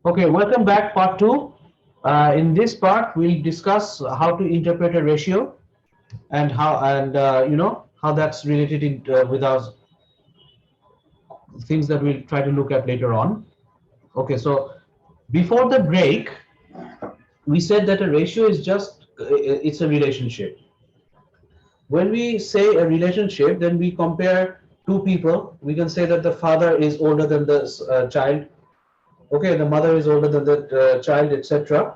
Okay, welcome back, part two. In this part, we'll discuss how to interpret a ratio and how that's related with our things that we'll try to look at later on. Okay, so before the break, we said that a ratio is just it's a relationship. When we say a relationship, then we compare two people. We can say that the father is older than the child. Okay, the mother is older than the child, etc.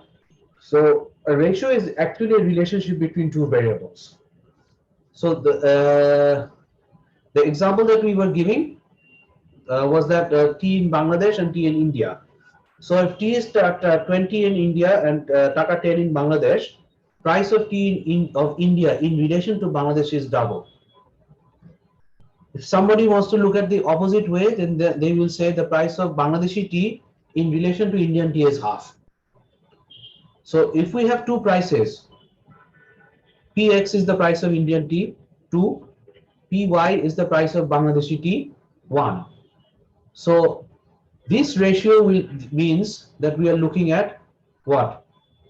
So a ratio is actually a relationship between two variables. So the example that we were giving was that T in Bangladesh and T in India. So if T is 20 in India and Taka 10 in Bangladesh, price of T of India in relation to Bangladesh is double. If somebody wants to look at the opposite way, then they will say the price of Bangladeshi tea in relation to Indian tea is half. So if we have two prices, Px is the price of Indian tea, 2, Py is the price of Bangladeshi tea, 1. So this ratio means that we are looking at what?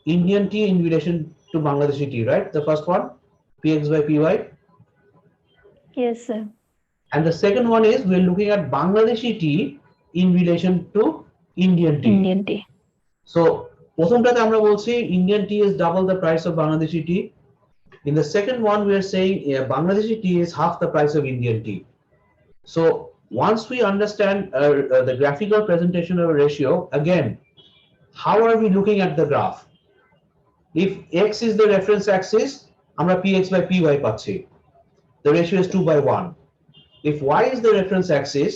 Indian tea in relation to Bangladeshi tea, right? The first one, Px by Py. Yes, sir. And the second one is we're looking at Bangladeshi tea in relation to Indian tea. Indian tea. So প্রথমটাতে আমরা বলছি Indian tea is double the price of Bangladeshi tea. In the second one, we are saying Bangladeshi tea is half the price of Indian tea. So once we understand the graphical presentation of a ratio, again, how are we looking at the graph? If x is the reference axis, আমরা px by py পাচ্ছি. The ratio is 2 by 1. If y is the reference axis,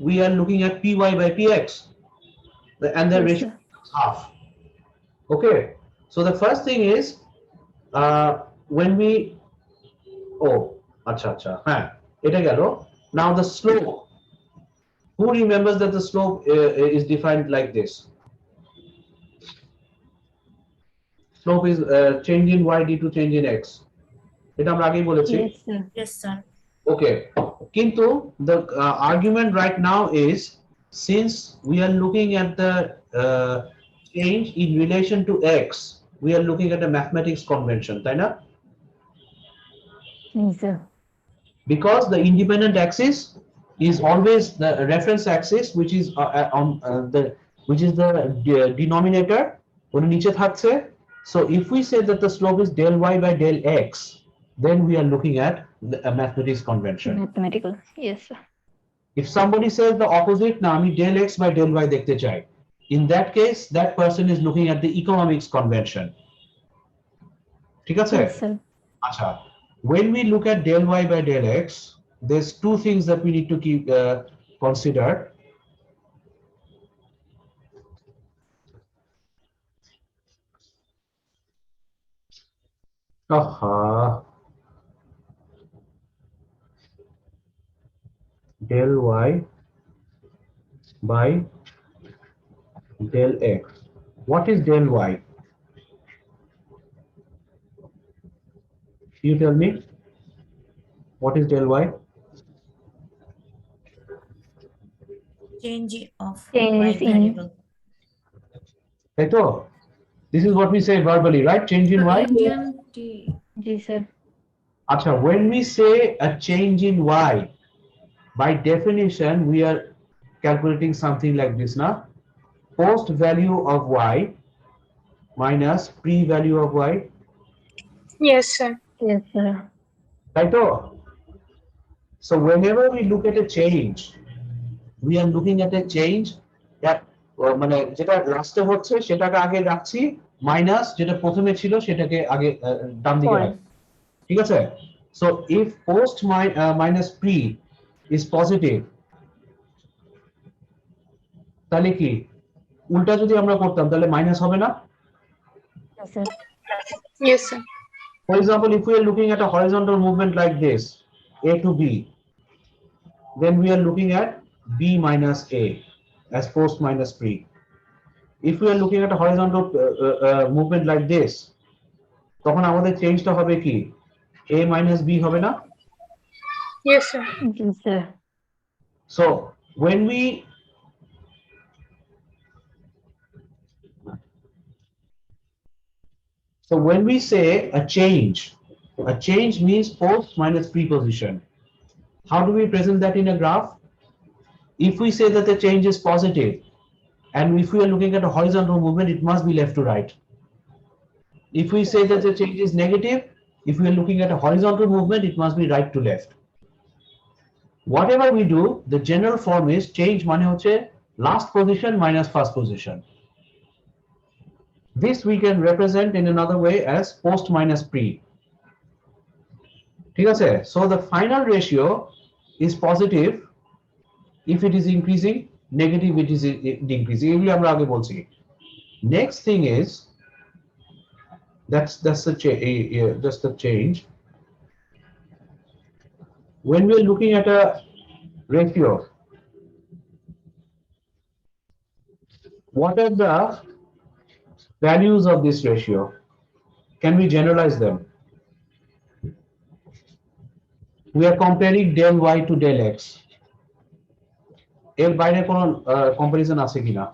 we are looking at py by px, and the Yes, ratio sir. is half. Okay, so the first thing is when we acha, এটা গেল. Now the slope. Who remembers that the slope is defined like this? Slope is change in y due to change in x. এটা আমরা আগেই বলেছি. Yes, sir. Yes, sir. Okay, কিন্তু the argument right now is, since we are looking at the change in relation to x, we are looking at a mathematics convention, তাই না? Yes, sir. Because the independent axis is always the reference axis, which is the denominator ওর নিচে থাকছে. So if we say that the slope is del y by del x, then we are looking at a mathematics convention. Mathematical. Yes, sir. If somebody says the opposite, না আমি del x by del y দেখতে চাই, in that case that person is looking at the economics convention. ঠিক আছে? Yes, sir. আচ্ছা, when we look at del y by del x, there's two things that we need to keep consider. Del y by del x. What is del y? You tell me. What is del y? Change of Change y in. variable. Eto, this is what we say verbally, right? Change in y. Indian T. Yes, sir. Acha, when we say a change in y, by definition, we are calculating something like this, na? Post value of y minus pre-value of y. Yes, sir. Yes, sir. Right? So whenever we look at a change, we are looking at a change that মানে যেটা লাস্টে হচ্ছে সেটাকে আগে রাখছি, minus যেটা প্রথমে ছিল সেটাকে আগে ডান দিকে রাখছি. ঠিক আছে? So if post minus pre is positive, তাহলে কি উল্টা যদি আমরা করতাম তাহলে মাইনাস হবে না? Yes, sir. Yes, sir. For example, if we are looking at a horizontal movement like this, A to B, then we are looking at B minus A as post minus pre. If we are looking at a horizontal movement like this, তখন আমাদের চেঞ্জটা হবে কি? A minus B হবে না? Yes, sir. Yes, sir. So when we So when we say a change means post minus pre-position. How do we present that in a graph? If we say that the change is positive, and if we are looking at a horizontal movement, it must be left to right. If we say that the change is negative, if we are looking at a horizontal movement, it must be right to left. Whatever we do, the general form is change mane hocche last position minus first position. This we can represent in another way as post minus pre. ঠিক আছে? So the final ratio is positive if it is increasing, negative it is decreasing. এগুলো আমরা আগে বলছি. Next thing is that's just the change. When we are looking at a ratio, what are the values of this ratio? Can we generalize them? We are comparing del y to del x. এর বাইরে কোনো comparison আছে কিনা?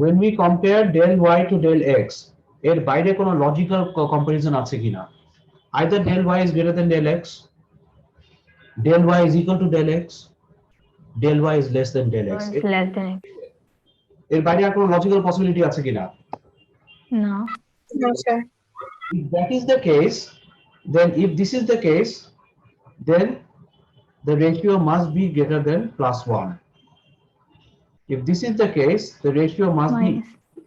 When we compare del y to del x, এর বাইরে কোনো logical comparison আছে কিনা? Either del y is greater than del x, del y is equal to del x, del y is less than del x. It's less than x. এর বাইরে আর কোনো logical possibility আছে কিনা? No. No, sir. If that is the case, then if this is the case, then the ratio must be greater than plus 1. If this is the case, the ratio must be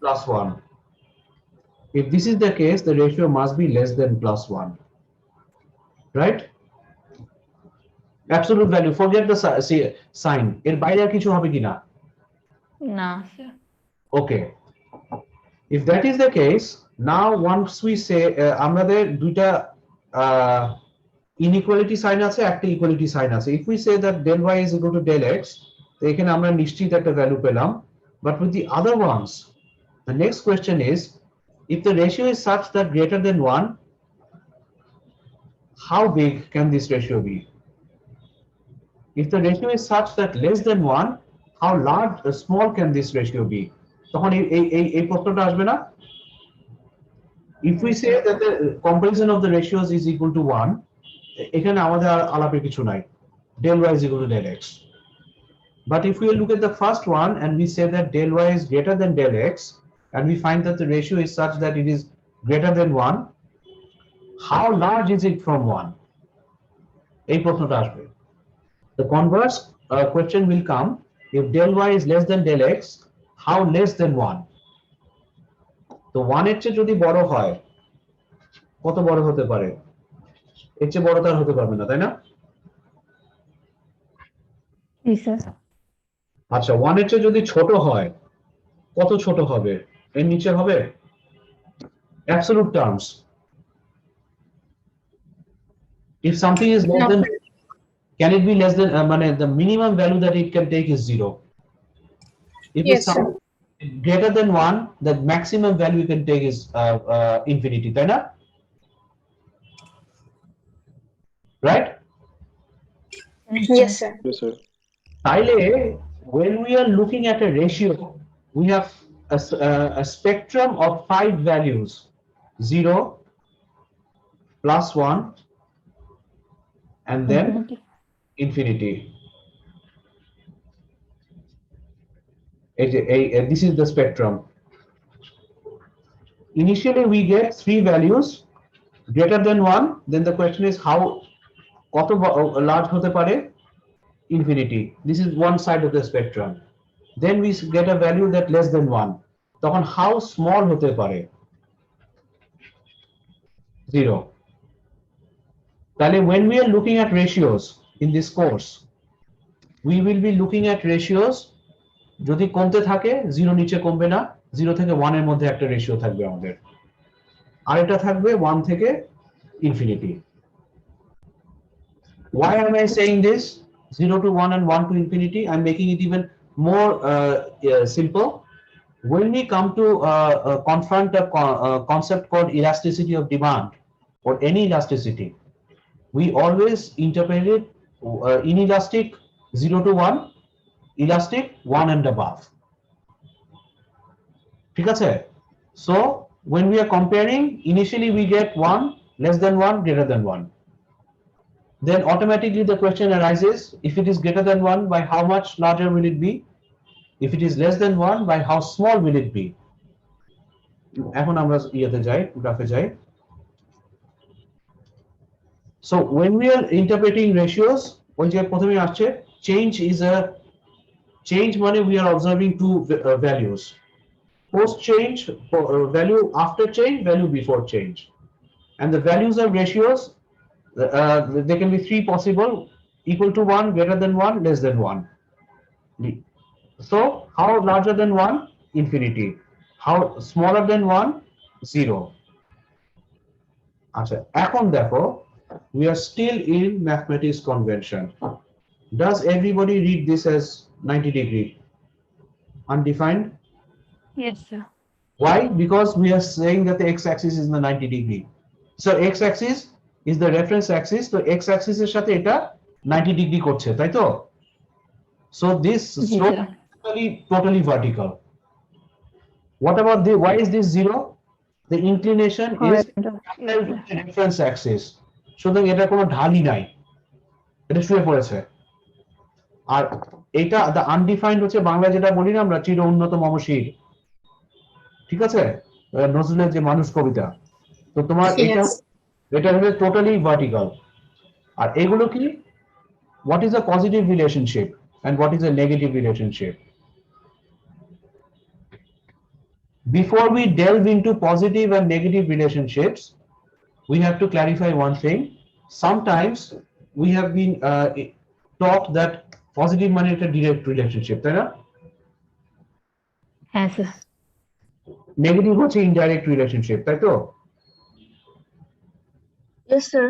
plus 1. If this is the case, the ratio must be less than plus 1. Right? Absolute value. Forget the sign. এর বাইরে আর কিছু হবে কিনা? No, sir. Okay. If that is the case, now once we say আমাদের দুইটা inequality sign আছে, একটা equality sign আছে. If we say that del y is equal to del x, তো এখানে আমরা নিশ্চিত একটা ভ্যালু পেলাম. But with the other ones, the next question is, if the ratio is such that greater than 1, how big can this ratio be? If the ratio is such that less than 1, how large or small can this ratio be? তখন এই প্রশ্নটা আসবে না? If we say that the comparison of the ratios is equal to 1, এখানে আমাদের আলাপের কিছু নাই. Del y is equal to del x. But if we look at the first one and we say that del y is greater than del x, and we find that the ratio is such that it is greater than 1, how large is it from 1? এই প্রশ্নটা আসবে. The converse question will come, if del y is less than del x, how less than 1? তো 1 এর চেয়ে যদি বড় হয়, কত বড় হতে পারে? এর চেয়ে বড় তার হতে পারবে না, তাই না? Yes, sir. আচ্ছা, 1 এর চেয়ে যদি ছোট হয়, কত ছোট হবে? এর নিচে হবে? Absolute terms. If something is less No. than, can it be less than, the minimum value that it can take is 0. If Yes, it's greater than 1, the maximum value you can take is infinity, তাই না? Right? Yes, sir. Yes, sir. তাইলে when we are looking at a ratio, we have a spectrum of 5 values: 0, plus 1, and then infinity. This is the spectrum. Initially we get 3 values greater than 1. Then the question is how কত large হতে পারে? Infinity. This is one side of the spectrum. Then we get a value that less than 1. তখন how small হতে পারে? 0. তাহলে when we are looking at ratios in this course, we will be looking at ratios যদি কমতে থাকে 0 নিচে কমবে না, 0 থেকে 1 এর মধ্যে একটা রেশিও থাকবে আমাদের, আর এটা থাকবে 1 থেকে infinity. Why am I saying this? 0 to 1 and 1 to infinity. I'm making it even more simple. When we come to confront a concept called elasticity of demand or any elasticity, we always interpret it inelastic 0 to 1, elastic 1 and above. ঠিক আছে? So when we are comparing, initially we get 1 less than 1 greater than 1. Then automatically the question arises, if it is greater than 1, by how much larger will it be? If it is less than 1, by how small will it be? এখন আমরা ইয়েতে যাই, গ্রাফে যাই। So when we are interpreting ratios, ওই যে প্রথমে আসছে change মানে we are observing two values. Post change, value after change, value before change. And the values of ratios, there can be three possible: equal to 1, greater than 1, less than 1. So how larger than 1? Infinity. How smaller than 1? 0. আচ্ছা, এখন দেখো, we are still in mathematics convention. Does everybody read this as 90 degree? Undefined? Yes, sir. Why? Because we are saying that the x-axis is the 90 degree. So x-axis is the reference axis. So x-axis এর সাথে এটা 90 degree করছে, তাই তো? So this slope is totally vertical. What about why is this 0? The inclination is parallel to the reference axis. সুতরাং এটা কোনো ঢালই নাই, এটা শুয়ে পড়েছে। আর এটা the undefined হচ্ছে বাংলা যেটা বলি না আমরা, চির উন্নত মমশির, ঠিক আছে, নজরুলের যে মানুষ কবিতা। তো তোমার এটা হচ্ছে টোটালি ভার্টিক্যাল। আর এগুলো কি, what is a positive relationship and what is a negative relationship? Before we delve into positive and negative relationships, we have to clarify one thing. Sometimes we have been taught that positive মানে একটা direct relationship, তাই না? হ্যাঁ sir. Negative হচ্ছে indirect relationship, তাই তো? Yes, sir.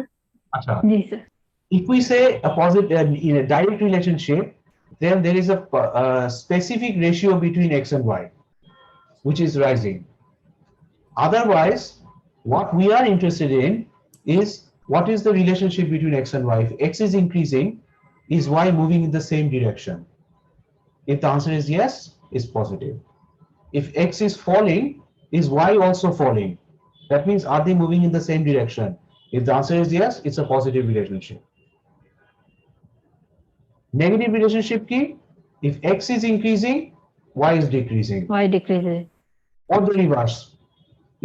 আচ্ছা, জি sir. if we say a positive in a direct relationship, then there is a specific ratio between x and y, which is rising. Otherwise, what we are interested in is what is the relationship between x and y. If x is increasing, is y moving in the same direction? If the answer is yes, it's positive. If x is falling, is y also falling? That means are they moving in the same direction? If the answer is yes, it's a positive relationship. Negative relationship key, if x is increasing, y is decreasing. Y decreases. Or the reverse.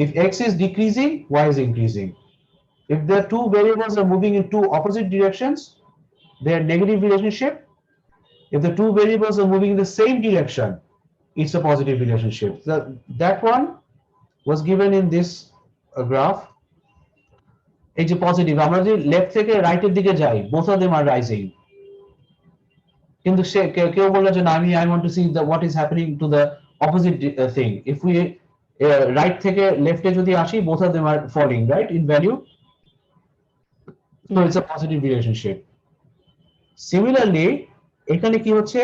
If x is decreasing, y is increasing. If the two variables are moving in two opposite directions, they are negative relationship. If the two variables are moving in the same direction, it's a positive relationship. That one was given in this graph. এই যে positive, আমরা যদি left থেকে রাইটের দিকে যাই, both of them are rising. কিন্তু সে কেউ বললো যে না, I want to see what is happening to the opposite thing. If we right থেকে left এ যদি আসি, both of them are falling, right, in value. So it's a positive relationship. Similarly, এখানে কি হচ্ছে,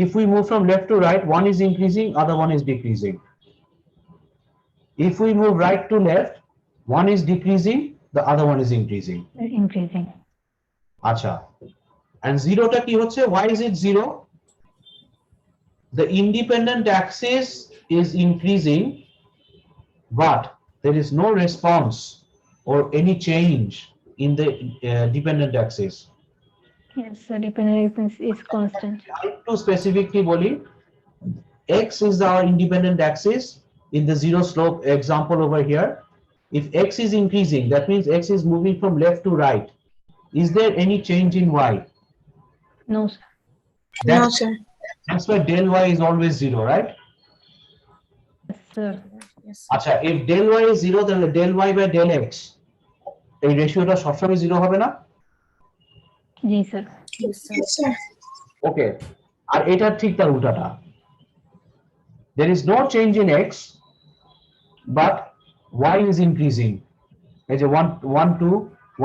if we move from left to right, one is increasing, other one is decreasing. If we move right to left, one is decreasing, the other one is increasing. Increasing. আচ্ছা, and zero টা কি হচ্ছে, why is it 0? The independent axis is increasing, but there is no response or any change in the dependent axis. Yes, sir. Dependent is constant. To specifically boli, x is our independent axis in the zero slope example over here. If x is increasing, that means x is moving from left to right. Is there any change in y? No, sir. No, sir. That's why del y is always 0, right? Yes, sir. Yes. আচ্ছা, if del y is 0, then del y by del x, এই রেশিওটা সবসময় 0 হবে না? জি sir. Yes, sir. Yes, sir. Okay, আর এটা ঠিক তার উল্টাটা। There is no change in x, but y is increasing. এই যে 1 1 2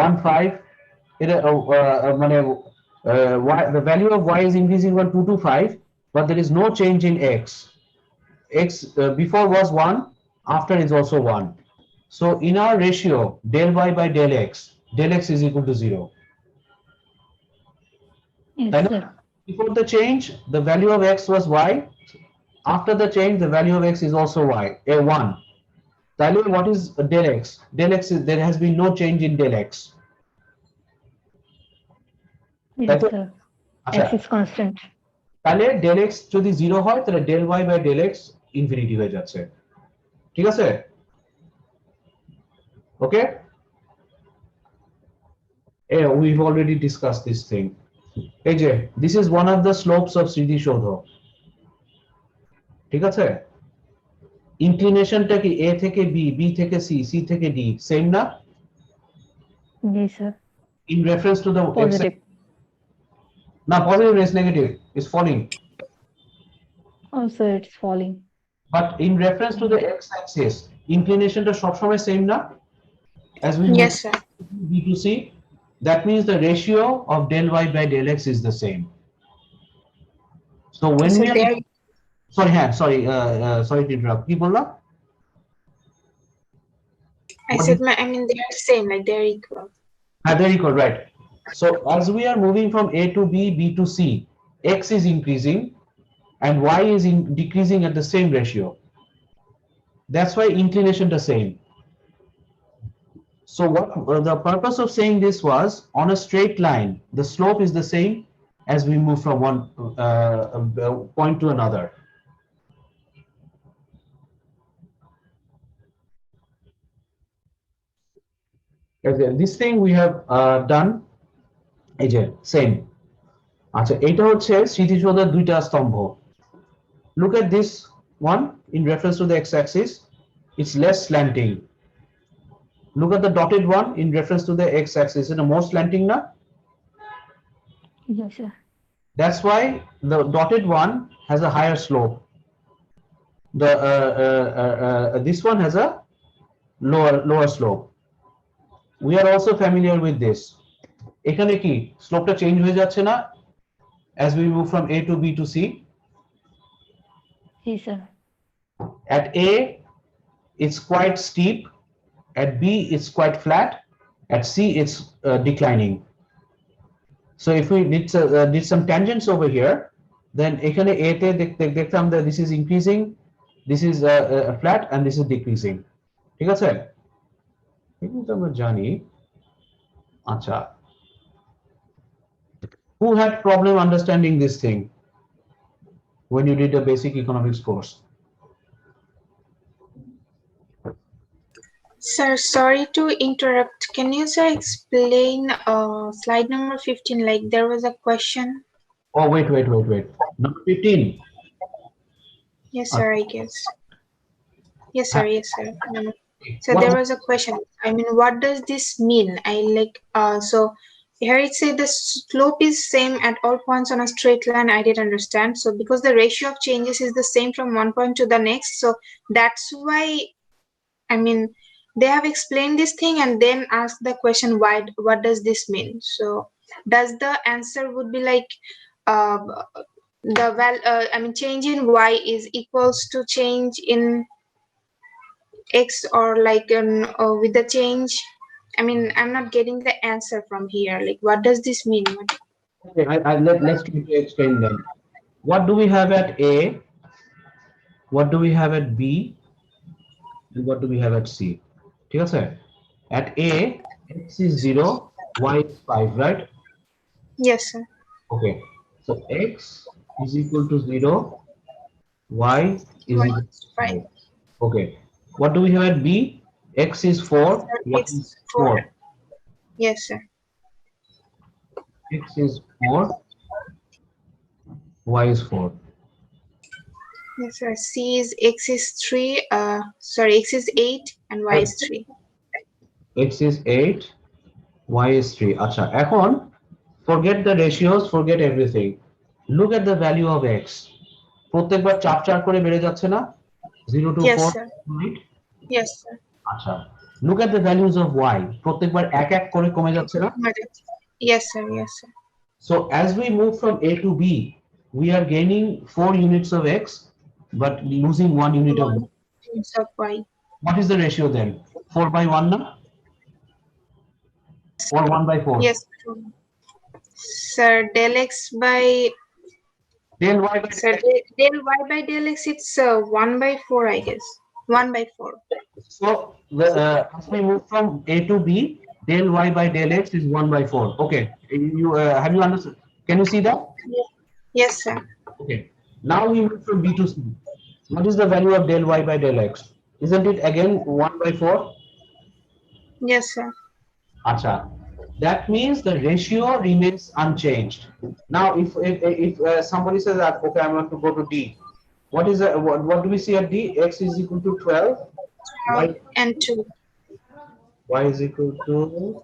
1 5, এটা মানে the value of y is increasing 1 2 to 5, but there is no change in x. X before was 1, after is also 1. So in our ratio del y by del x, del x is equal to 0. Yes, sir. Before the change, the value of x was y. After the change, the value of x is also y, a1. Then what is del x? Del x is, there has been no change in del x. Yes, sir. আচ্ছা, X is constant. তাহলে del x যদি 0 হয় তাহলে del y by del x infinity হয়ে যাচ্ছে। ঠিক আছে? ওকে? We've already discussed this thing. এই যে, this is one of the slopes of স্মৃতিসৌধ। ঠিক আছে? ইনক্লিনেশনটা কি a থেকে b, b থেকে c, c থেকে d, সেম না? Yes, sir. In reference to the x, Positive. না positive is negative, is falling. Oh, sir, it's falling. But in reference to the x axis, inclinationটা সবসময় same না? As we move Yes, sir. b to c, that means the ratio of del y by del x is the same. So when So we are, there, sorry to interrupt. কি বললা? I What said, is- I mean, they are same, like they're equal. There you go, right. So as we are moving from a to b, b to c, x is increasing and y is decreasing at the same ratio. That's why inclination the same. So what the purpose of saying this was, on a straight line, the slope is the same as we move from one point to another. Okay, this thing we have done. এই যে same. আচ্ছা, এটা হচ্ছে স্মৃতিসৌধের দুইটা স্তম্ভ। Look at this one in reference to the x-axis. It's less slanting. Look at the dotted one in reference to the x-axis. It's more slanting now. Yes, sir. That's why the dotted one has a higher slope. The this one has a lower slope. We are also familiar with this. এখানে কি স্লোপটা change হয়ে যাচ্ছে না as we move from a to b to c? Yes, sir. At a it's quite steep, at b it's quite flat, at c it's declining. So if we did some tangents over here, then এখানে a তে দেখতাম that this is increasing, this is flat and this is decreasing. ঠিক আছে? কিন্তু আমরা জানি। আচ্ছা, who had problem understanding this thing when you did a basic economics course? Sir, sorry to interrupt. Can you, sir, explain slide number 15? Like there was a question. Oh, wait. Number 15. Yes, sir, I guess. Yes, sir. Yes, sir. So What- there was a question. I mean, what does this mean? I like so here it said the slope is same at all points on a straight line. I did understand. So because the ratio of changes is the same from one point to the next, so that's why, I mean, they have explained this thing and then asked the question, why, what does this mean? So does the answer would be like I mean, change in y is equals to change in x, or like with the change? I mean, I'm not getting the answer from here. Like, what does this mean? Okay, let's try to explain then. What do we have at A? What do we have at B? And what do we have at C? ঠিক আছে? At A, x is 0, y is 5, right? Yes, sir. Okay. So x is equal to 0, y is Y equal is to 5. 5. Okay. What do we have at B? X is 4, y It's is 4. Yes, sir. X is 4, y is 4. Yes, sir. C is x is 3. Sorry, x is 8 and y is 3. X is 8, y is 3. Acha, এখন forget the ratios, forget everything. Look at the value of x. প্রত্যেকবার চার করে বেড়ে যাচ্ছে না? 0 to Yes, 4, sir. right? Yes, sir. আচ্ছা, look at the values of y. প্রত্যেকবার এক করে কমে যাচ্ছে না? Yes, sir. Yes, sir. So as we move from a to b, we are gaining 4 units of x but losing 1 unit of y. Units of y. What is the ratio then? 4 by 1 na? or 1 by 4? Yes, sir. Del x by Del y by sir del y by del x, it's 1 by 4, I guess. 1 by 4. So as we move from A to B, del y by del x is 1 by 4. Okay. You have you understood? Can you see that? Yes, sir. Okay. Now we move from B to C. What is the value of del y by del x? Isn't it again 1 by 4? Yes, sir. Acha. That means the ratio remains unchanged. Now, if somebody says that okay, I want to go to D, what is what do we see at D? X is equal to 12. Y, And 2. y is equal to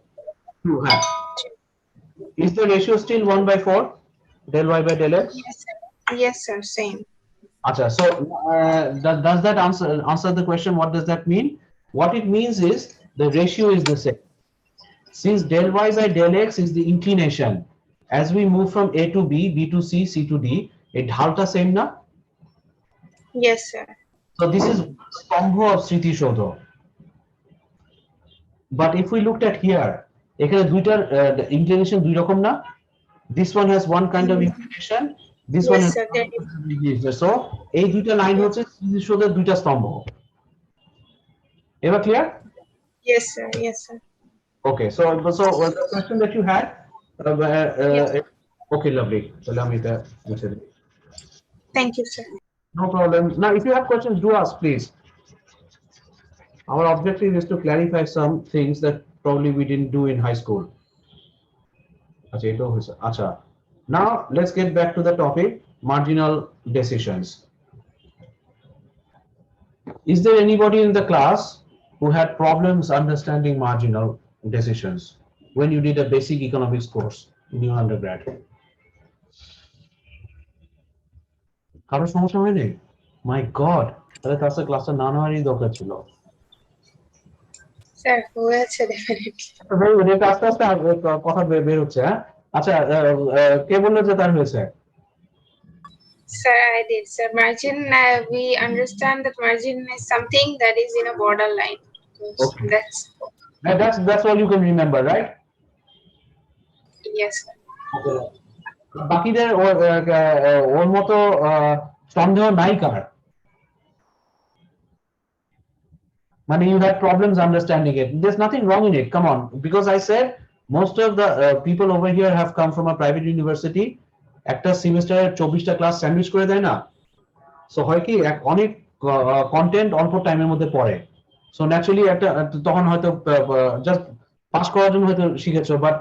2. Huh? Is the ratio still 1 by 4? Del y by del x? Yes, sir. Yes, sir. Same. Acha. So does that answer the question? What does that mean? What it means is the ratio is the same. Since del y by del x is the inclination, as we move from A to B, B to C, C to D, it ঢালটা same না? Yes, sir. So this is স্তম্ভ of স্মৃতিসৌধ. But if we looked at here, এখানে দুইটার inclination দুই রকম না? This one has one kind of inclination, this one Yes, has sir. one kind of inclination. So এই দুইটা লাইন হচ্ছে স্মৃতিসৌধের দুইটা স্তম্ভ. এবার clear? Yes, sir. Yes, sir. Okay, so the question that you had, okay, lovely. So let me answer it. Thank you, sir. No problem. Now, if you have questions, do ask, please. Our objective is to clarify some things that probably we didn't do in high school. Acha. Now, let's get back to the topic, marginal decisions. Is there anybody in the class who had problems understanding marginal decisions when you did a basic economics course in your undergrad? কারো সমস্যা হয়নি? My God, তাহলে তার সাথে ক্লাসে না নেওয়ারই দরকার ছিল। Sir, হয়েছে definitely. Very good, এটা আস্তে আস্তে কথা বের হচ্ছে, হ্যাঁ? আচ্ছা, কে বললো যে তার হয়েছে? Sir, I did. Sir, margin, we understand that margin is something that is in a borderline. Okay. That's That's all you can remember, right? yes, sir. বাকিদের ওর মতো সন্দেহ নাই কার? মানে you had problems understanding it. There's nothing wrong in it. Come on, because I said most of the people over here have come from a private university. একটা সেমিস্টারে 24টা class sandwich করে দেয় না? সো হয় কি অনেক কন্টেন্ট অল্প টাইমের মধ্যে পড়ে। সো ন্যাচুরালি একটা তখন হয়তো জাস্ট পাস করার জন্য হয়তো শিখেছো, but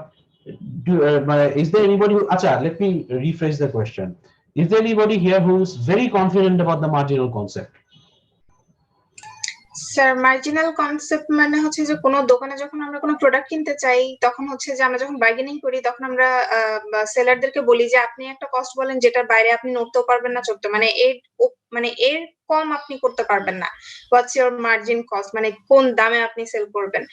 is there anybody who, acha, let me rephrase the question. Is there anybody here who's very confident about the marginal concept? Sir marginal concept মানে হচ্ছে যে কোনো দোকানে যখন আমরা কোনো প্রোডাক্ট কিনতে চাই তখন হচ্ছে যে আমরা যখন বার্গেনিং করি তখন আমরা সেলারদেরকে বলি যে আপনি একটা কস্ট বলেন যেটার বাইরে আপনি নড়তেও পারবেন না চড়তে, মানে এর কম আপনি করতে পারবেন না। হোয়াটস ইওর মার্জিন কস্ট, মানে কোন দামে আপনি সেল করবেন,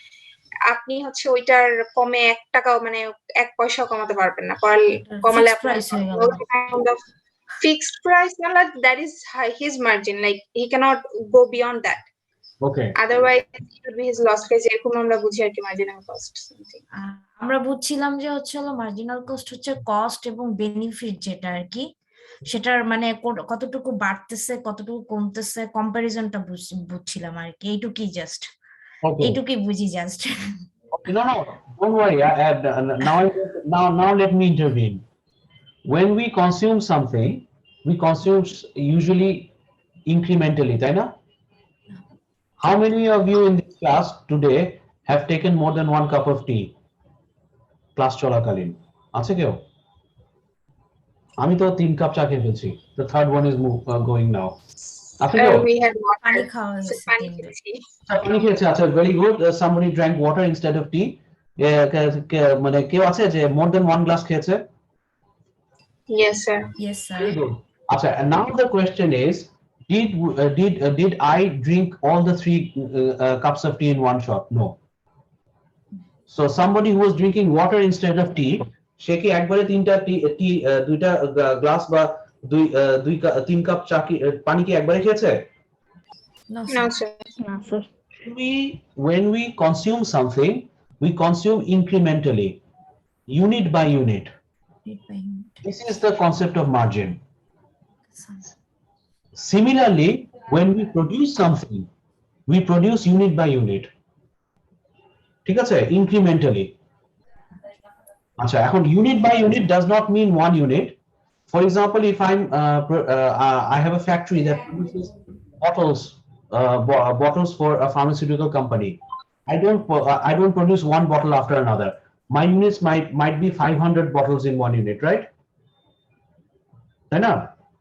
আপনি হচ্ছে ওইটার কমে 1 টাকাও মানে 1 পয়সাও কমাতে পারবেন না। কমালে আপনার fixed price, that is his margin, like he cannot go beyond that. Okay. Otherwise it would be his loss case. এরকম আমরা বুঝি আর কি মার্জিনাল কস্ট। আমরা বুঝছিলাম যে হচ্ছে মার্জিনাল কস্ট হচ্ছে কস্ট এবং বেনিফিট যেটা আর কি, সেটার মানে কতটুকু বাড়তেছে কতটুকু কমতেছে কম্পারিজনটা বুঝছিলাম আর কি, এইটুকুই জাস্ট, এইটুকুই বুঝি just. No, don't worry. Now let me intervene. When we consume something, we consume usually incrementally, তাই না? How many of you in this class today have taken more than 1 cup of tea? Class চলাকালীন আছে কেউ? আমি তো 3 cup চা খেয়ে ফেলছি। The third one is going now. আছে কেউ? We had পানি খাওয়া হয়েছে। পানি খেয়েছে, আচ্ছা, very good. Somebody drank water instead of tea. মানে কেউ আছে যে more than 1 glass খেয়েছে? Yes, sir. Yes, sir. Very good. Acha, and now the question is, did I drink all the 3 cups of tea in one shot? No. So somebody who was drinking water instead of tea, সে কি একবারে 2টা glass বা 3 cup চা কি পানি কি একবারে খেয়েছে? No, No, sir. No, sir. When we consume something, we consume incrementally, unit by unit. Unit by unit. This is the concept of margin. Similarly, when we produce something, we produce unit by unit. ঠিক আছে, incrementally. আচ্ছা, এখন unit by unit does not mean one unit. For example, if I have a factory that produces bottles for a pharmaceutical company. I don't produce one bottle after another. My units might be 500 bottles in one unit, right? তাই না?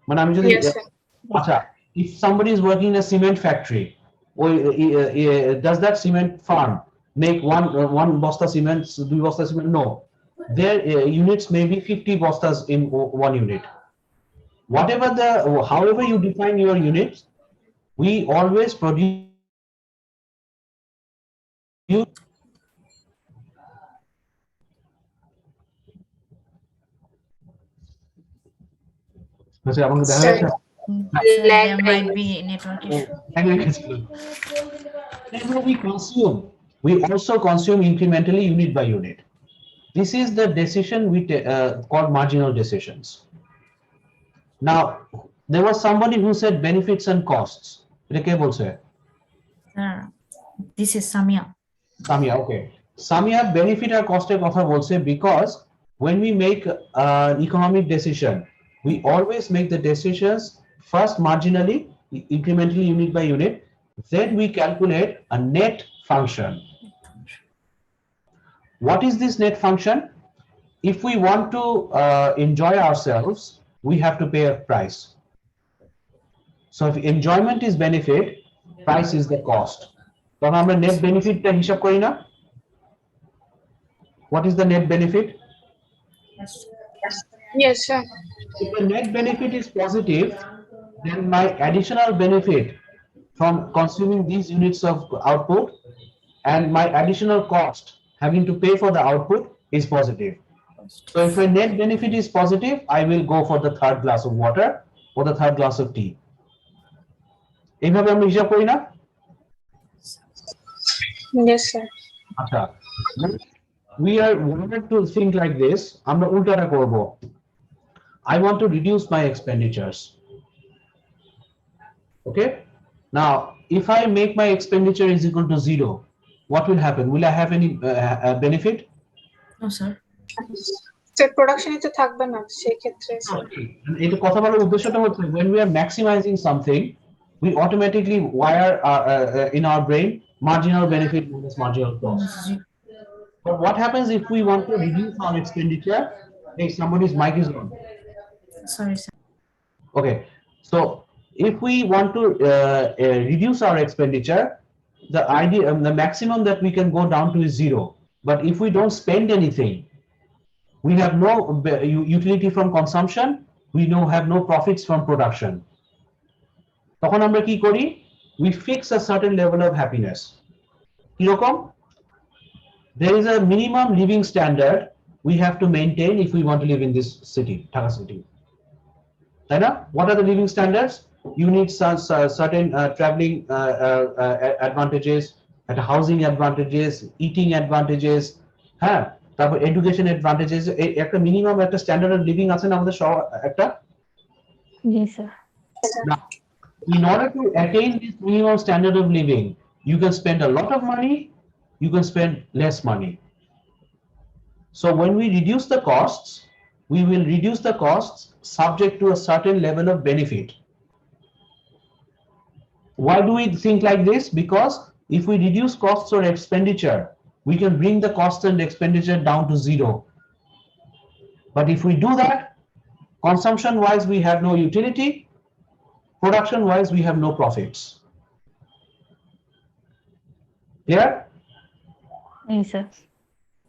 মানে আমি যদি Yes, sir. আচ্ছা, if somebody is working in a cement factory, does that cement farm make one bosta cement, two bosta cement? No, their units may be 50 bostas in one unit. However you define your units, we always produce Sorry. Lag There might be network issue. Whenever we also consume incrementally unit by unit. This is the decision we called marginal decisions. Now, there was somebody who said benefits and costs. This is Samia. Samia, okay. Samia benefit or cost এর কথা বলছে because when we make an economic decision, we always make the decisions first marginally, incrementally unit by unit, then we calculate a net function. What is this net function? If we want to enjoy ourselves, we have to pay a price. So if enjoyment is benefit, price is the cost. তখন আমরা net benefit টা হিসাব করি না? What is the net benefit? Yes, sir. If the net benefit is positive, then my additional benefit from consuming these units of output and my additional cost having to pay for the output is positive. So if my net benefit is positive, I will go for the third glass of water or the third glass of tea. এইভাবে আমরা হিসাব করি না? Yes, sir. আচ্ছা, we are wanted to think like this. আমরা উল্টাটা করব. I want to reduce my expenditures. Okay. Now, if I make my expenditure is equal to 0, what will happen? Will I have any benefit? No, sir. So production তো থাকবে না সেই ক্ষেত্রে sir. এটা কথা বলার উদ্দেশ্যটা হচ্ছে when we are maximizing something, we automatically wire in our brain marginal benefit minus marginal cost. But what happens if we want to reduce our expenditure? Hey, somebody's mic is on. Sorry, sir. Okay, so if we want to reduce our expenditure, the maximum that we can go down to is 0. But if we don't spend anything, we have no utility from consumption, we have no profits from production. তখন আমরা কি করি? We fix a certain level of happiness. কিরকম? There is a minimum living standard we have to maintain if we want to live in this city, Dhaka city. তাই না? What are the living standards? You need certain traveling advantages, housing advantages, eating advantages, হ্যাঁ, তারপর education advantages, একটা minimum একটা standard of living আছে না আমাদের একটা? Yes, sir. Now, in order to attain this minimum standard of living, you can spend a lot of money, you can spend less money. So when we reduce the costs, we will reduce the costs subject to a certain level of benefit. Why do we think like this? Because if we reduce costs or expenditure, we can bring the cost and expenditure down to 0. But if we do that, consumption wise, we have no utility. Production wise, we have no profits. Clear? Yes, sir.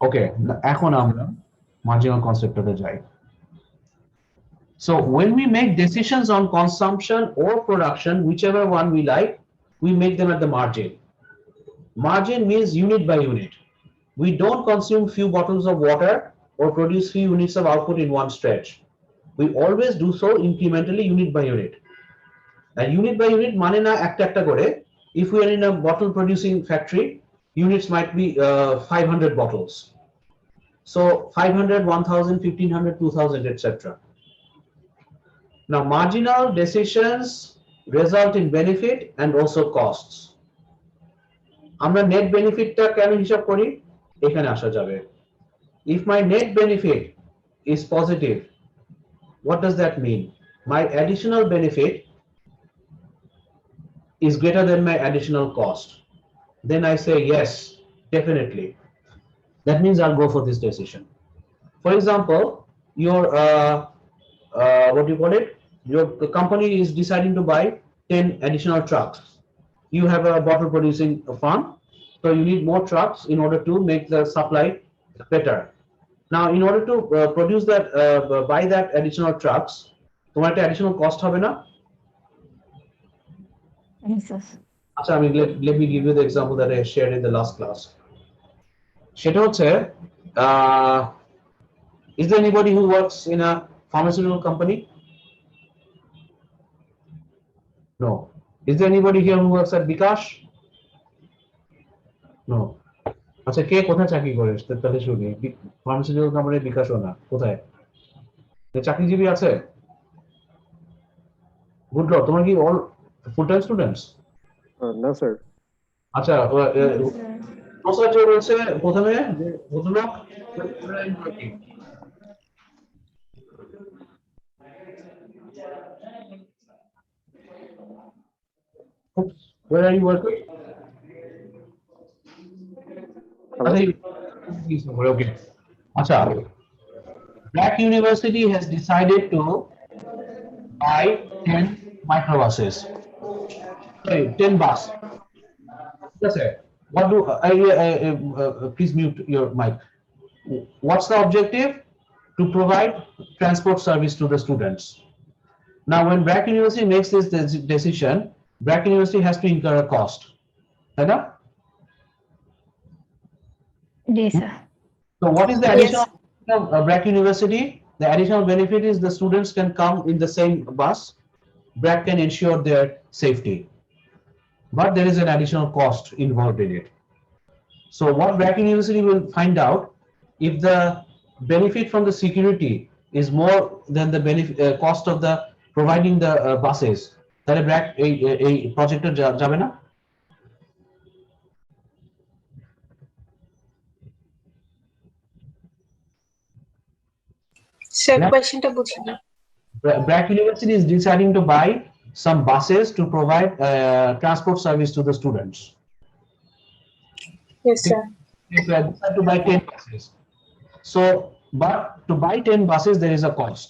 Okay, এখন আমরা marginal concept-এ যাই. So when we make decisions on consumption or production, whichever one we like, we make them at the margin. Margin means unit by unit. We don't consume few bottles of water or produce few units of output in one stretch. We always do so incrementally, unit by unit. And unit by unit মানে না একটা একটা করে. If we are in a bottle producing factory, units might be 500 bottles. So 500, 1000, 1500, 2000, etc. Now marginal decisions result in benefit and also costs. আমরা net benefit টা কেন হিসাব করি এখানে আসা যাবে। If my net benefit is positive, what does that mean? My additional benefit is greater than my additional cost. Then I say yes, definitely. That means I'll go for this decision. For example, your what do you call it? Your company is deciding to buy 10 additional trucks. You have a bottle producing farm, so you need more trucks in order to make the supply better. Now, in order to produce that, buy that additional trucks, তোমার একটা additional cost হবে না? Yes, sir. আচ্ছা, let me give you the example that I shared in the last class. সেটা হচ্ছে, is there anybody who works in a pharmaceutical company? No. Is there anybody here who works at Bikash? No. আচ্ছা, কে কোথায় চাকরি করে তাহলে শুনি। Pharmaceutical কোম্পানির বিকাশও না, কোথায় চাকরিজীবী আছে? গুড লক, তোমার কি all full time students? No, sir. আচ্ছা, প্রসাদ যে বলছে প্রথমে যে ভদ্রলোক where are you working? Okay. Acha, Black University has decided to buy 10 microbuses. Sorry, 10 bus. Yes, sir. What do please mute your mic. What's the objective? To provide transport service to the students. Now, when Black University makes this decision, Black University has to incur a cost. Right? Yes, sir. So what is the additional of Black University? The additional benefit is the students can come in the same bus. Black can ensure their safety. But there is an additional cost involved in it. So what Black University will find out, if the benefit from the security is more than the benefit cost of the providing the buses, তাহলে Black a projector যাবে না? Sir, question টা বুঝি না। Black University is deciding to buy some buses to provide transport service to the students. Yes, sir. They decide to buy 10 buses. So, but to buy 10 buses, there is a cost.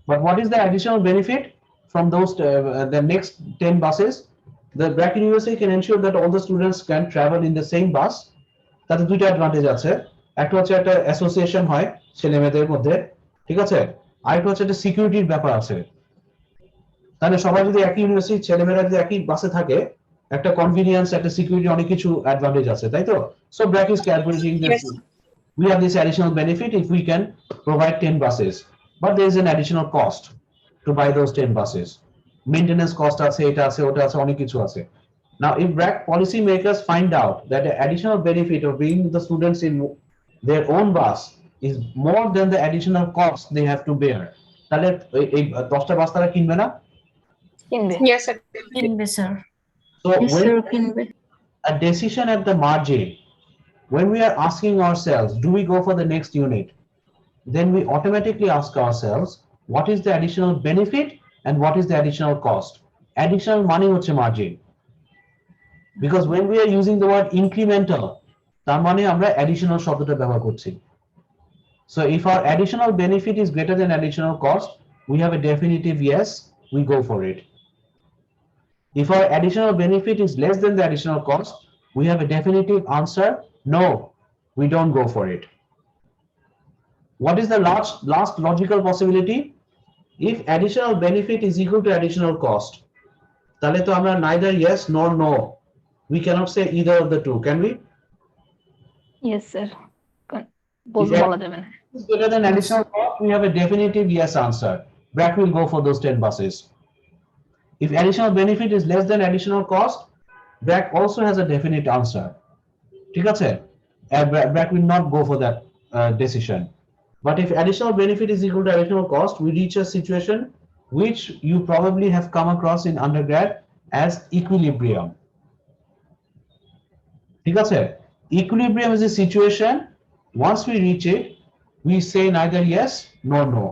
But what is the additional benefit from those the next 10 buses? The Black University can ensure that all the students can travel in the same bus. তাতে দুইটা advantage আছে। একটা হচ্ছে একটা association হয় ছেলেমেয়েদের মধ্যে, ঠিক আছে? আরেকটা হচ্ছে একটা সিকিউরিটির ব্যাপার আছে। তাহলে সবাই যদি একই ইউনিভার্সিটির ছেলেমেয়েরা যদি একই বাসে থাকে, একটা কনভিনিয়েন্স, একটা সিকিউরিটি, অনেক কিছু অ্যাডভান্টেজ আছে, তাই তো? So BRAC is calculating this, we have this additional benefit if we can provide 10 buses, but there is an additional cost to buy those 10 buses. Maintenance cost আছে, এটা আছে, ওটা আছে, অনেক কিছু আছে. Now, if BRAC policy makers find out that the additional benefit of bringing the students in their own bus is more than the additional cost they have to bear, তাহলে এই 10টা বাস তারা কিনবে না? কিনবে। Yes, sir. কিনবে sir. So Yes, when sir, কিনবে। a decision at the margin, when we are asking ourselves, do we go for the next unit? Then we automatically ask ourselves, what is the additional benefit and what is the additional cost? Additional money হচ্ছে margin. Because when we are using the word incremental, তার মানে আমরা additional শব্দটা ব্যবহার করছি. So if our additional benefit is greater than additional cost, we have a definitive yes, we go for it. If our additional benefit is less than the additional cost, we have a definitive answer, no, we don't go for it. What is the last logical possibility? If additional benefit is equal to additional cost, তাহলে তো আমরা neither yes nor no. We cannot say either of the two, can we? Yes, sir. বলতে বলা যাবে না। If greater than additional cost, we have a definitive yes answer. BRAC will go for those 10 buses. If additional benefit is less than additional cost, BRAC also has a definite answer. ঠিক আছে? BRAC will not go for that decision. But if additional benefit is equal to additional cost, we reach a situation which you probably have come across in undergrad as equilibrium. ঠিক আছে? Equilibrium is a situation, once we reach it, we say neither yes nor no.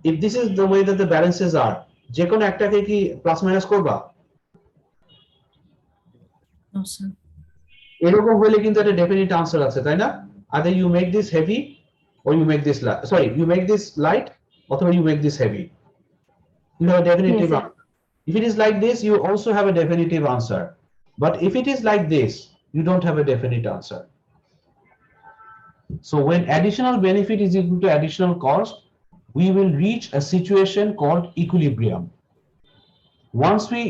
If this is the way that the balances are, যে কোনো একটাকে কি plus minus করবা? No, sir. এরকম হলে কিন্তু একটা ডেফিনিট আনসার আছে, তাই না? Either you make this heavy or you make this light. Sorry, you make this light অথবা you make this heavy. You have a definitive Yes, sir. answer. If it is like this, you also have a definitive answer. But if it is like this, you don't have a definite answer. So when additional benefit is equal to additional cost, we will reach a situation called equilibrium. Once we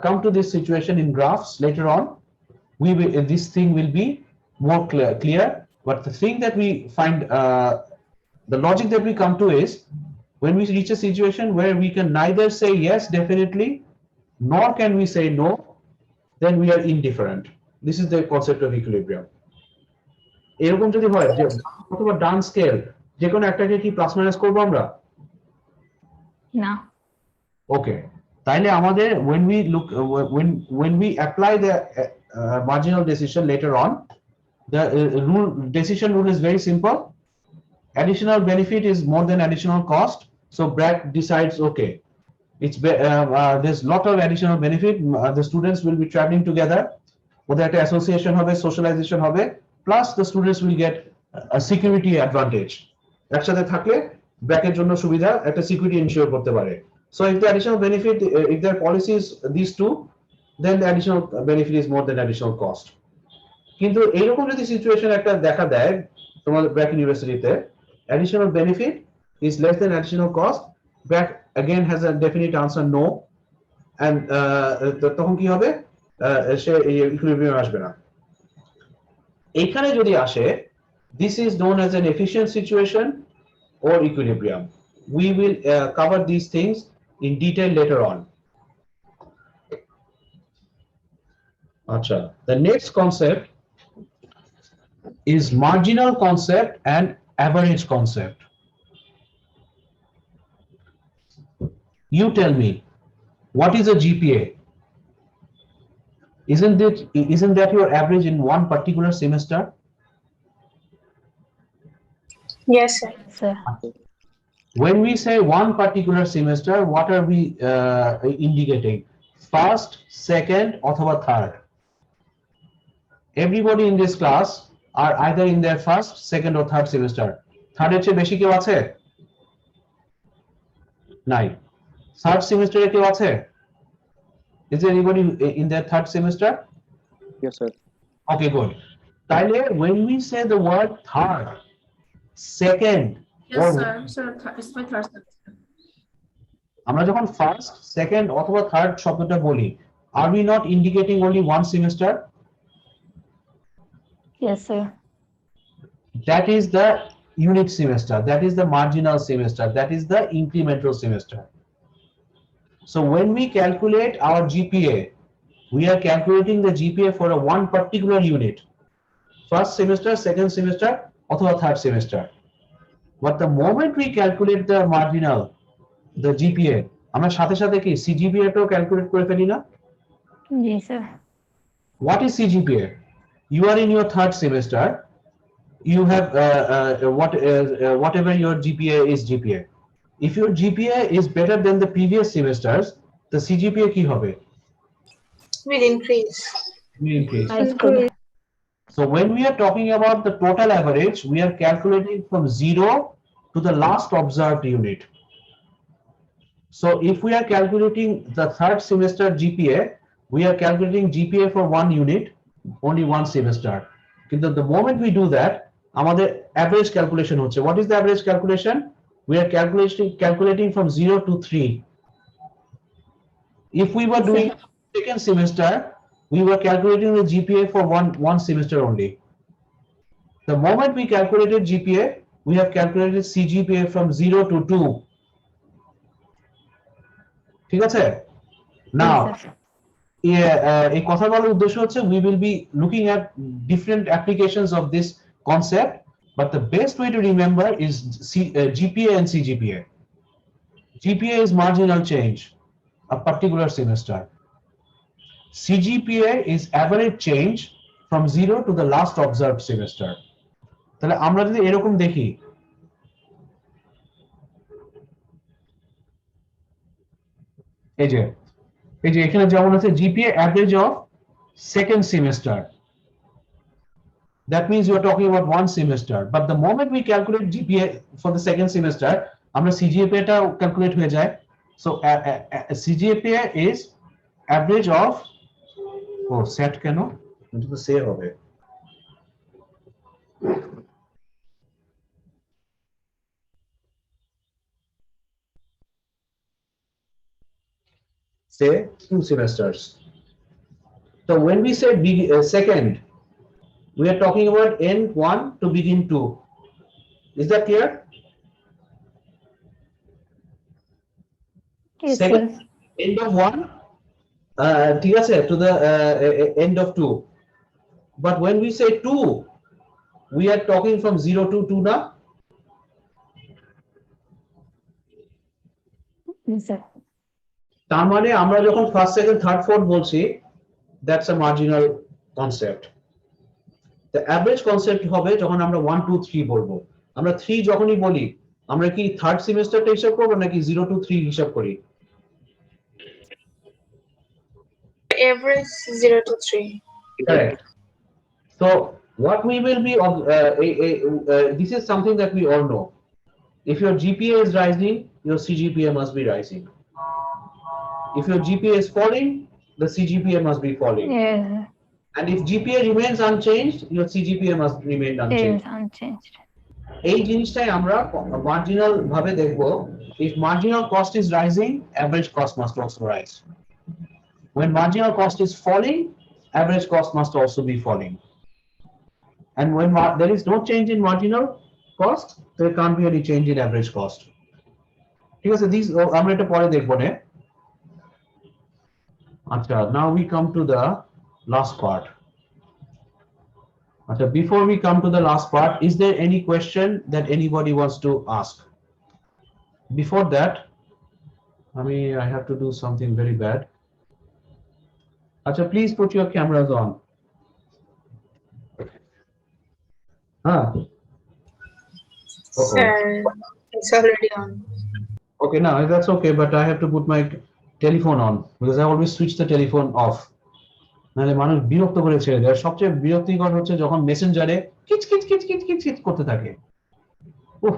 come to this situation in graphs later on, this thing will be more clear. But the thing that we find, the logic that we come to is, when we reach a situation where we can neither say yes definitely, nor can we say no, then we are indifferent. This is the concept of equilibrium. এরকম যদি হয় যে অথবা ডান scale যে কোনো একটাকে কি plus minus করবো আমরা? না। ওকে, তাইলে আমাদের when we apply the marginal decision later on, the decision rule is very simple. Additional benefit is more than additional cost, so BRAC decides, okay, there's lot of additional benefit, the students will be traveling together, ওদের একটা association হবে, socialization হবে, plus the students will get a security advantage. একসাথে থাকলে BRAC এর জন্য সুবিধা, একটা security ensure করতে পারে. So if the additional benefit, if their policy is these two, then the additional benefit is more than additional cost. কিন্তু এইরকম যদি সিচুয়েশন একটা দেখা দেয় তোমাদের BRAC ইউনিভার্সিটিতে, additional benefit is less than additional cost, BRAC again has a definite answer no, and তখন কি হবে? সে ইকুইলিব্রিয়াম আসবে না। এইখানে যদি আসে, this is known as an efficient situation or equilibrium. We will cover these things in detail later on. Acha, the next concept is marginal concept and average concept. You tell me, what is a GPA? Isn't that your average in one particular semester? Yes, sir. Sir. When we say one particular semester, what are we indicating? First, second, অথবা third. Everybody in this class are either in their first, second or third semester. Third এর চেয়ে বেশি কেউ আছে? নাই। Third semester এ কেউ আছে? Is there anybody in their third semester? Yes, sir. Okay, good. তাইলে when we say the word third, second, Yes, sir. Sir, it's my third semester. আমরা যখন ফার্স্ট, সেকেন্ড অথবা থার্ড শব্দটা বলি, are we not indicating only one semester? Yes, sir. That is the unit semester, that is the marginal semester, that is the incremental semester. So when we calculate our GPA, we are calculating the GPA for a one particular unit, first semester, second semester অথবা third semester. But the moment we calculate the marginal, the GPA, আমরা সাথে সাথে কি CGPA টাও calculate করে ফেলি না? জি sir. What is CGPA? You are in your third semester, you have whatever your GPA is GPA. If your GPA is better than the previous semesters, the CGPA কি হবে? Will increase. Will increase. Increase. So when we are talking about the total average, we are calculating from 0 to the last observed unit. So if we are calculating the third semester GPA, we are calculating GPA for one unit, only one semester. But the moment we do that, আমাদের average calculation হচ্ছে. What is the average calculation? We are calculating from 0 to 3. If we were doing second semester, we were calculating the GPA for one semester only. The moment we calculated GPA, we have calculated CGPA from 0 to 2. ঠিক আছে? Now, এই কথা বলার উদ্দেশ্য হচ্ছে we will be looking at different applications of this concept, but the best way to remember is GPA and CGPA. GPA is marginal change a particular semester. CGPA is average change from 0 to the last observed semester. তাহলে আমরা যদি এরকম দেখি, এই যে এখানে যেমন আছে GPA average of second semester. That means you are talking about one semester. But the moment we calculate GPA for the second semester, আমরা CGPA টা calculate হয়ে যায়. So CGPA is average of set কেন? এটা তো সে হবে। Say 2 semesters. So when we say second, we are talking about end 1 to begin 2. Is that clear? Yes, Second, sir. end of 1 ঠিক আছে to the end of 2. But when we say 2, we are talking from 0 to 2 na? Yes, sir. তার মানে আমরা যখন first second third fourth বলছি, that's a marginal concept. The average concept হবে যখন আমরা 1 2 3 বলবো। আমরা 3 যখনই বলি, আমরা কি থার্ড সেমিস্টারটা হিসাব করব নাকি 0 to 3 হিসাব করি? Average 0 to 3. Correct. So what we will be this is something that we all know. If your GPA is rising, your CGPA must be rising. If your GPA is falling, the CGPA must be falling. Yes, And if GPA remains unchanged, your CGPA must remain yes, unchanged. unchanged. এই জিনিসটাই আমরা marginal ভাবে দেখব। If marginal cost is rising, average cost must also rise. When marginal cost is falling, average cost must also be falling. And when there is no change in marginal cost, there can't be any change in average cost. ঠিক আছে, these আমরা এটা পরে দেখব না। আচ্ছা, now we come to the last part. Okay, before we come to the last part, is there any question that anybody wants to ask? Before that, I have to do something very bad. Acha, please put your cameras on. Sir, it's already on. Okay, now that's okay, but I have to put my telephone on because I always switch the telephone off. নাহলে মানুষ বিরক্ত করে ছেড়ে দেয়। সবচেয়ে বিরক্তিকর হচ্ছে যখন মেসেঞ্জারে কিচ কিচ কিচ কিচ কিচ কিচ করতে থাকে। উফ,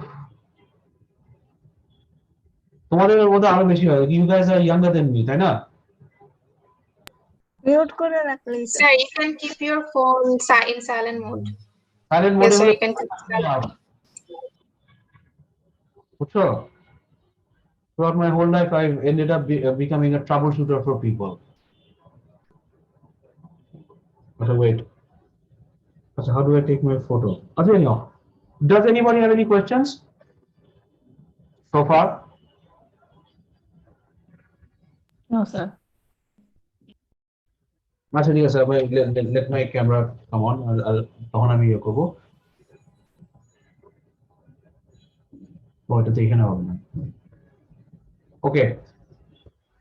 তোমাদের মধ্যে আরো বেশি হয়। You guys are younger than me, তাই না? মিউট করে রাখলেই Sir, you can keep your phone in silent mode. Silent Yes, মোডে sir, হলে you can keep silent. বুঝছো? Throughout my whole life, I've ended up becoming a troubleshooter for people. Okay, wait. So how do I take my photo? Okay, anyhow, does anybody have any questions so far? No, sir. আচ্ছা ঠিক আছে, let my camera come on. তখন আমি ইয়ে করবো। ওইটাতে এখানে হবে না। Okay.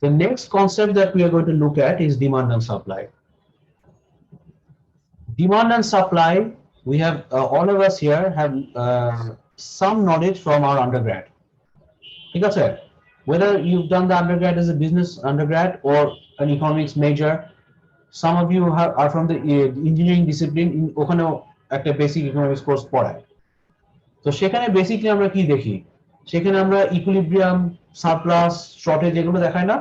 The next concept that we are going to look at is demand and supply. Demand and supply, we have all of us here have some knowledge from our undergrad. ঠিক আছে? Whether you've done the undergrad as a business undergrad or an economics major, some of you are from the engineering discipline, ওখানেও একটা basic economics course পড়ায়। তো সেখানে basically আমরা কি দেখি? সেখানে আমরা ইকুইলিব্রিয়াম, সারপ্লাস, শর্টেজ এগুলো দেখায় না?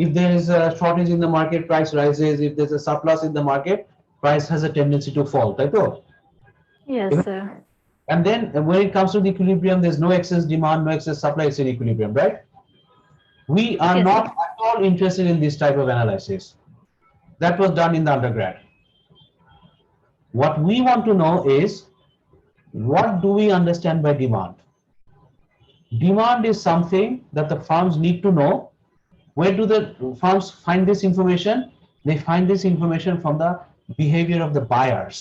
If there is a shortage in the market, price rises. If there's a surplus in the market, price has a tendency to fall, তাই তো? Yes, sir. And then when it comes to the equilibrium, there's no excess demand, no excess supply, it's in equilibrium, right? We are Yes, not sir. at all interested in this type of analysis. That was done in the undergrad. What we want to know is, what do we understand by demand? Demand is something that the firms need to know Where do the firms find this information? They find this information from the behavior of the buyers.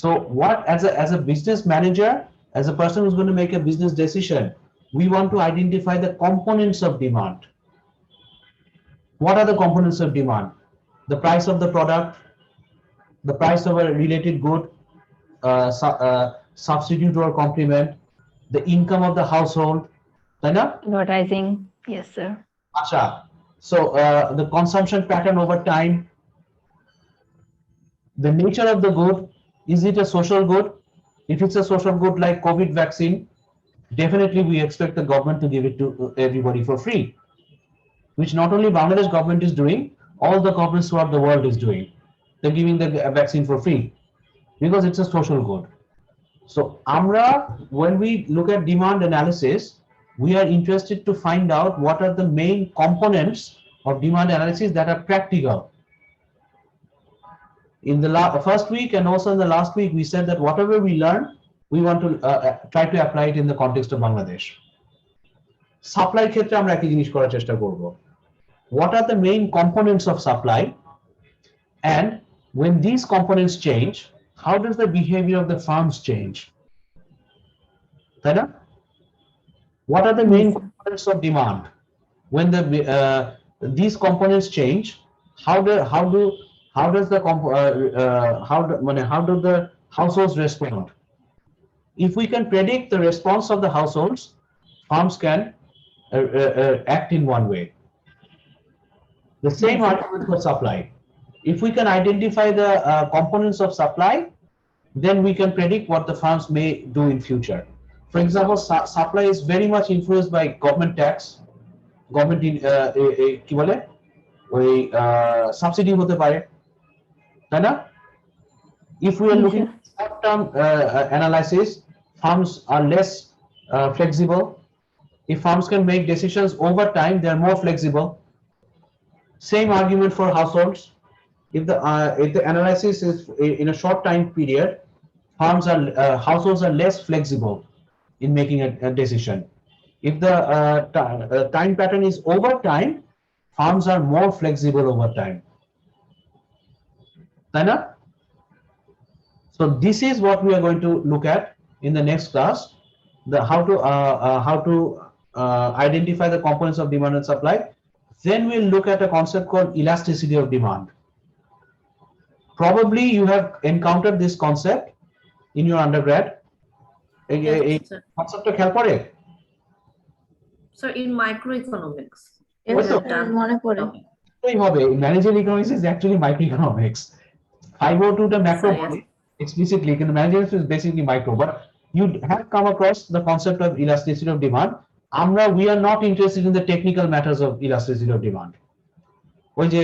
So what, as a business manager, as a person who's going to make a business decision, we want to identify the components of demand. What are the components of demand? The price of the product, the price of a related good, substitute or complement, the income of the household, right? Advertising. Yes, sir. Acha. So the consumption pattern over time, the nature of the good, is it a social good? If it's a social good like COVID vaccine, definitely we expect the government to give it to everybody for free, which not only Bangladesh government is doing, all the governments throughout the world is doing. They're giving the vaccine for free because it's a social good. So Amra, when we look at demand analysis, we are interested to find out what are the main components of demand analysis that are practical. In the first week and also in the last week, we said that whatever we learn, we want to try to apply it in the context of Bangladesh. Supply ক্ষেত্রে আমরা একই জিনিস করার চেষ্টা করব. What are the main components of supply? And when these components change, how does the behavior of the farms change? What are the main components of demand? When these components change, how do the households respond? If we can predict the response of the households, farms can act in one way. The same argument for supply. If we can identify the components of supply, then we can predict what the farms may do in future. For example, supply is very much influenced by government tax, government কি বলে ওই subsidy হতে পারে, তাই না? If we are looking at short-term analysis, farms are less flexible. If farms can make decisions over time, they are more flexible. Same argument for households. If the analysis is in a short time period, households are less flexible in making a decision. If the time pattern is over time, farms are more flexible over time. So this is what we are going to look at in the next class: how to identify the components of demand and supply. Then we'll look at a concept called elasticity of demand. Probably you have encountered this concept in your undergrad. Yes, sir. Conceptটা খেয়াল পড়ে? So in microeconomics. মনে পড়ে। Managerial economics is actually microeconomics. 502 the macro body explicitly, managerial is basically micro, but you have come across the concept of elasticity of demand. We are not interested in the technical matters of elasticity of demand. ওই যে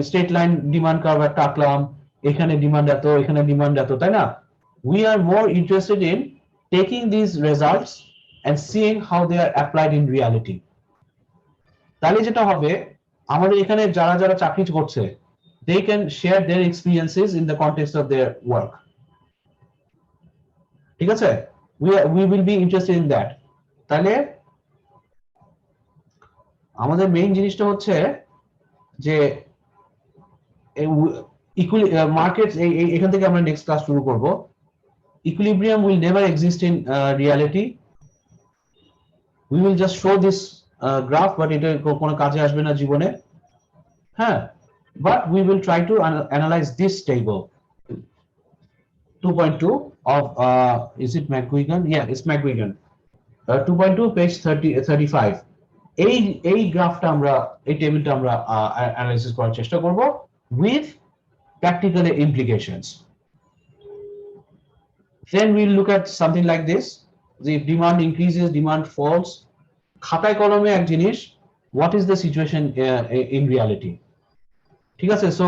straight line demand curve আঁকলাম, এখানে demand এত, এখানে demand এত, তাই না? We are more interested in taking these results and seeing how they are applied in reality. তাহলে যেটা হবে, আমাদের এখানে যারা যারা চাকরি করছে, they can share their experiences in the context of their work. ঠিক আছে? We will be interested in that. তাহলে আমাদের মেইন জিনিসটা হচ্ছে যে মার্কেটস, এখান থেকে আমরা নেক্সট ক্লাস শুরু করব। Equilibrium will never exist in reality. We will just show this graph, but এটা কোনো কাজে আসবে না জীবনে। হ্যাঁ, but we will try to analyze this table. 2.2 of is it McGuigan? Yeah, it's McGuigan. 2.2 page 35. এই গ্রাফটা আমরা, এই টেবিলটা আমরা অ্যানালাইসিস করার চেষ্টা করব with practical implications. Then we'll look at something like this: if demand increases, demand falls. খাতায় কলমে এক জিনিস, what is the situation in reality? ঠিক আছে? So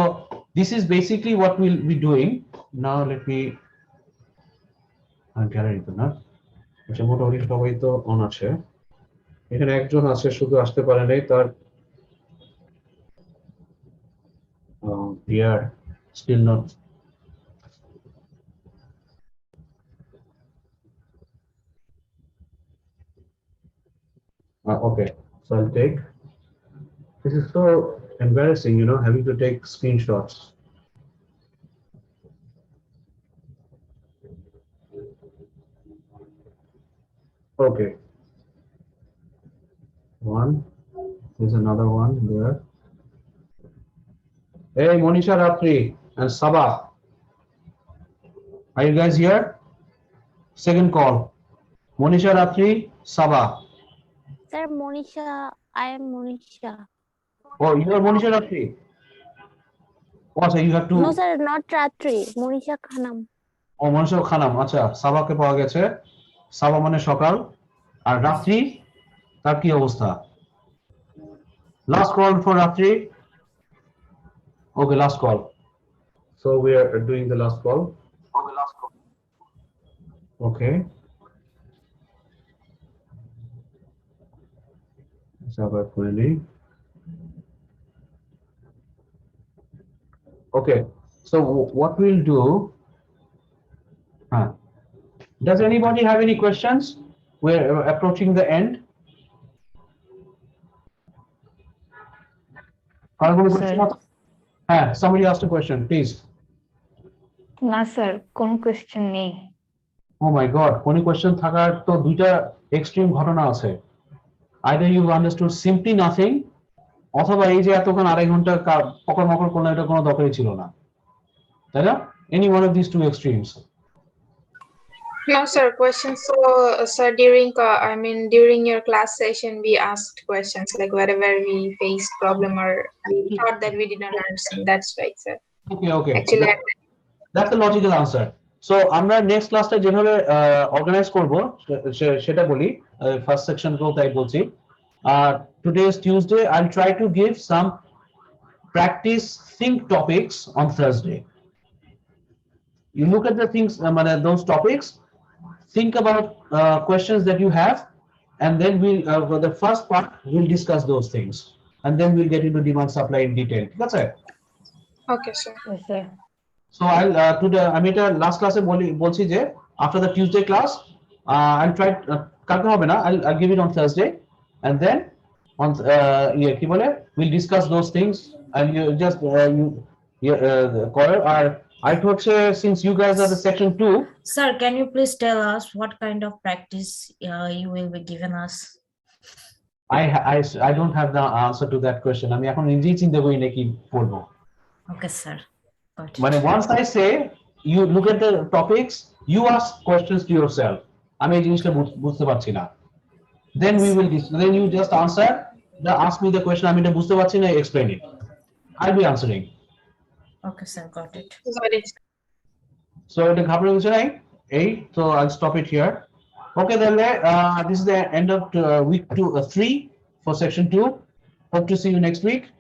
this is basically what we'll be doing. Now let me gallery তো না, আচ্ছা মোটামুটি সবাই তো অন আছে। এখানে একজন আছে শুধু আসতে পারে নাই, তার we are still not. Okay, so I'll take This is so embarrassing, having to take screenshots. Okay. One. There's another one there. Hey, Monisha Ratri and Sabah. Are you guys here? Second call. Monisha Ratri, Sabah. Sir, Monisha, I am Monisha. Oh, you are Monisha Ratri. Oh, so you have to. No, sir, not Ratri. Monisha Khanam. ও মনসুর খানাম আচ্ছা সাবাকে পাওয়া গেছে সাবা মানে সকাল আর রাত্রি তার কি অবস্থা last call for Ratri okay last call so we are doing the last call okay সাবা করে নেই okay so what we'll do does anybody have any questions we're approaching the end কারো কোনো question আছে? হ্যাঁ somebody asked a question please না sir কোনো question নেই oh my god কোনো question থাকার তো দুইটা এক্সট্রিম ঘটনা আছে either you understood simply nothing অথবা এই যে এতক্ষণ আড়াই ঘন্টা পকর মকর কোনো এটা কোনো দরকারই ছিল না তাই না any one of these two extremes No, sir. Questions. So, sir, during your class session, we asked questions like wherever we faced problem or we thought that we did not understand. That's right, sir. okay Actually, that's the logical answer so আমরা next ক্লাসটা যেভাবে organise করব সেটা বলি first section কেও তাই বলছি today is Tuesday I'll try to give some practice think topics on Thursday you look at the things those topics think about questions that you have and then we'll for the first part we'll discuss those things and then we'll get into demand supply in detail that's it okay, sir. Sir so I'll আমি এটা last ক্লাসে বলছি যে after the Tuesday class I'll try কালকে হবে না I'll give it on Thursday and then on কি বলে we'll discuss those things and you just করে আর I thought since you guys are the section 2 Sir, can you please tell us what kind of practice you will be giving us? I don't have the answer to that question আমি এখন নিজেই চিন্তা করি নাকি পড়বো Okay, sir. Got it. মানে once I say you look at the topics you ask questions to yourself আমি এই জিনিসটা বুঝতে পারছি না then we will then you just answer ask me the question আমি এটা বুঝতে পারছি না explain it I'll be answering Okay, sir. Got it. Got it. so এটা ঘাবড়ে কিছু নাই এই so I'll stop it here okay then this is the end of week 3 for section 2 hope to see you next week